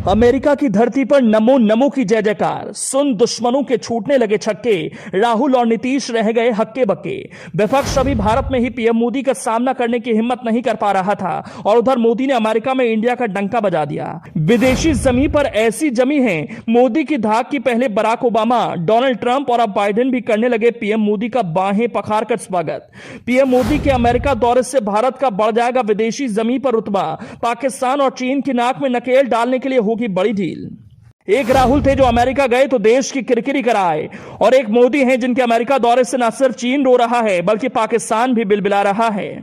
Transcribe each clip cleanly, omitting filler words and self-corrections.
America की धरती पर नमो नमो की जय जयकार। सुन दुश्मनों के छूटने लगे छक्के। राहुल और नीतीश रह गए हक्के बक्के। विपक्ष अभी भारत में ही पीएम मोदी का सामना करने की हिम्मत नहीं कर पा रहा था और उधर मोदी ने अमेरिका में इंडिया का डंका बजा दिया। विदेशी जमीन पर ऐसी जमी है मोदी की धाक की पहले बराक ओबामा, डोनाल्ड ट्रंप और अब बाइडेन भी करने लगे पीएम मोदी का बाहें पखारकर स्वागत। पीएम मोदी के अमेरिका दौरे से भारत का बढ़ जाएगा विदेशी जमीन पर रुतबा। पाकिस्तान और चीन की नाक में नकेल डालने के लिए होगी बड़ी ढील। एक राहुल थे जो अमेरिका गए तो देश की किरकिरी कराए और एक मोदी हैं जिनके अमेरिका दौरे से न सिर्फ चीन रो रहा है बल्कि पाकिस्तान भी बिलबिला रहा है।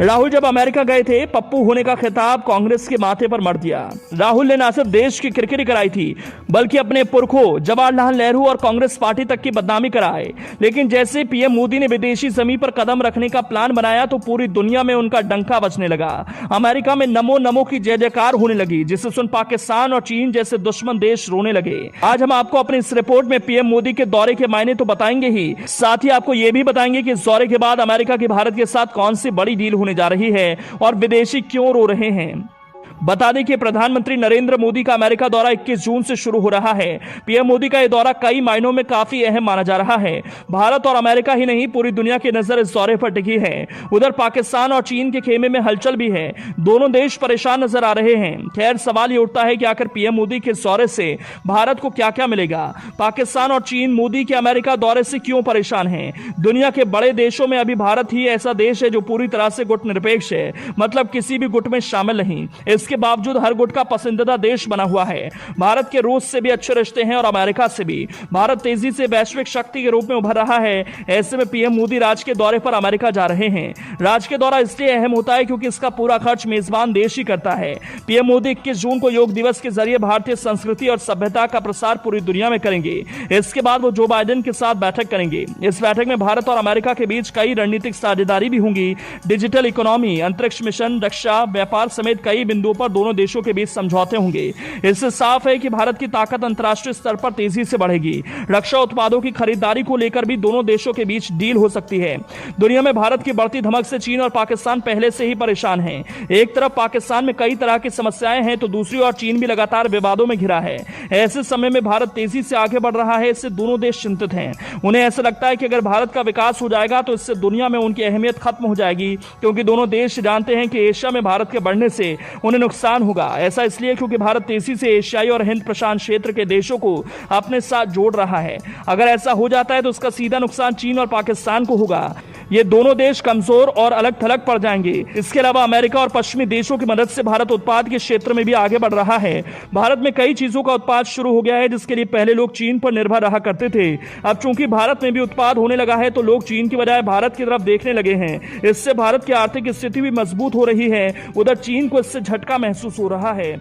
राहुल जब अमेरिका गए थे पप्पू होने का खिताब कांग्रेस के माथे पर मर दिया। राहुल ने न सिर्फ देश की किरकिरी कराई थी बल्कि अपने पुरखों जवाहरलाल नेहरू और कांग्रेस पार्टी तक की बदनामी कराए। लेकिन जैसे पीएम मोदी ने विदेशी जमीन पर कदम रखने का प्लान बनाया तो पूरी दुनिया में उनका डंका बजने लगा। अमेरिका में नमो नमो की जय जयकार होने लगी जिसे सुन पाकिस्तान और चीन जैसे दुश्मन देश रोने लगे। आज हम आपको अपनी इस रिपोर्ट में पीएम मोदी के दौरे के मायने तो बताएंगे ही, साथ ही आपको यह भी बताएंगे कि इस दौरे के बाद अमेरिका की भारत के साथ कौन सी बड़ी डील होने जा रही है और विदेशी क्यों रो रहे हैं। बता दें कि प्रधानमंत्री नरेंद्र मोदी का अमेरिका दौरा 21 जून से शुरू हो रहा है। पीएम मोदी का यह दौरा कई मायनों में काफी अहम माना जा रहा है। भारत और अमेरिका ही नहीं पूरी दुनिया की नजर इस दौरे पर टिकी है। उधर पाकिस्तान और चीन के खेमे में हलचल भी है। दोनों देश परेशान नजर आ रहे हैं। खैर सवाल ये उठता है कि आखिर पीएम मोदी के दौरे से भारत को क्या क्या मिलेगा। पाकिस्तान और चीन मोदी के अमेरिका दौरे से क्यों परेशान है। दुनिया के बड़े देशों में अभी भारत ही ऐसा देश है जो पूरी तरह से गुट निरपेक्ष है, मतलब किसी भी गुट में शामिल नहीं। इसके बावजूद हर गुट का पसंदीदा देश बना हुआ है। भारत के रूस से भी अच्छे रिश्ते हैं और अमेरिका से भी। भारत तेजी से वैश्विक शक्ति के रूप में उभर रहा है। ऐसे में पीएम मोदी राज्य के दौरे पर अमेरिका जा रहे हैं। राज्य के दौरा इसलिए अहम होता है क्योंकि इसका पूरा खर्च मेजबान देश ही करता है। पीएम मोदी 21 जून को योग दिवस के जरिए भारतीय संस्कृति और सभ्यता का प्रसार पूरी दुनिया में करेंगे। इसके बाद वो जो बाइडेन के साथ बैठक करेंगे। इस बैठक में भारत और अमेरिका के बीच कई रणनीतिक साझेदारी भी होंगी। डिजिटल इकोनॉमी, अंतरिक्ष मिशन, रक्षा, व्यापार समेत कई बिंदुओं पर दोनों देशों के बीच समझौते होंगे। इससे साफ है कि भारत की ताकत अंतर्राष्ट्रीय स्तर पर तेजी से बढ़ेगी। रक्षा उत्पादों की खरीदारी को लेकर भी दोनों देशों के बीच डील हो सकती है। दुनिया में भारत की बढ़ती धमक से चीन और पाकिस्तान पहले से ही परेशान हैं। एक तरफ पाकिस्तान में कई तरह की समस्याएं हैं तो दूसरी ओर चीन भी लगातार विवादों में घिरा है। ऐसे समय में भारत तेजी से आगे बढ़ रहा है, इससे दोनों देश चिंतित हैं। उन्हें ऐसा लगता है कि अगर भारत का विकास हो जाएगा तो इससे दुनिया में उनकी अहमियत खत्म हो जाएगी, क्योंकि दोनों देश जानते हैं कि एशिया में भारत के बढ़ने से उन्हें नुकसान होगा। ऐसा इसलिए क्योंकि भारत तेजी से एशियाई और हिंद प्रशांत क्षेत्र के देशों को अपने साथ जोड़ रहा है। अगर ऐसा हो जाता है तो उसका सीधा नुकसान चीन और पाकिस्तान को होगा। ये दोनों देश कमजोर और अलग थलग पड़ जाएंगे। इसके अलावा अमेरिका और पश्चिमी देशों की मदद से भारत उत्पाद के क्षेत्र में भी आगे बढ़ रहा है। भारत में कई चीजों का उत्पाद शुरू हो गया है जिसके लिए पहले लोग चीन पर निर्भर रहा करते थे। अब चूंकि भारत में भी उत्पाद होने लगा है तो लोग चीन की बजाय भारत की तरफ देखने लगे हैं। इससे भारत की आर्थिक स्थिति भी मजबूत हो रही है। उधर चीन को इससे झटका महसूस हो रहा है।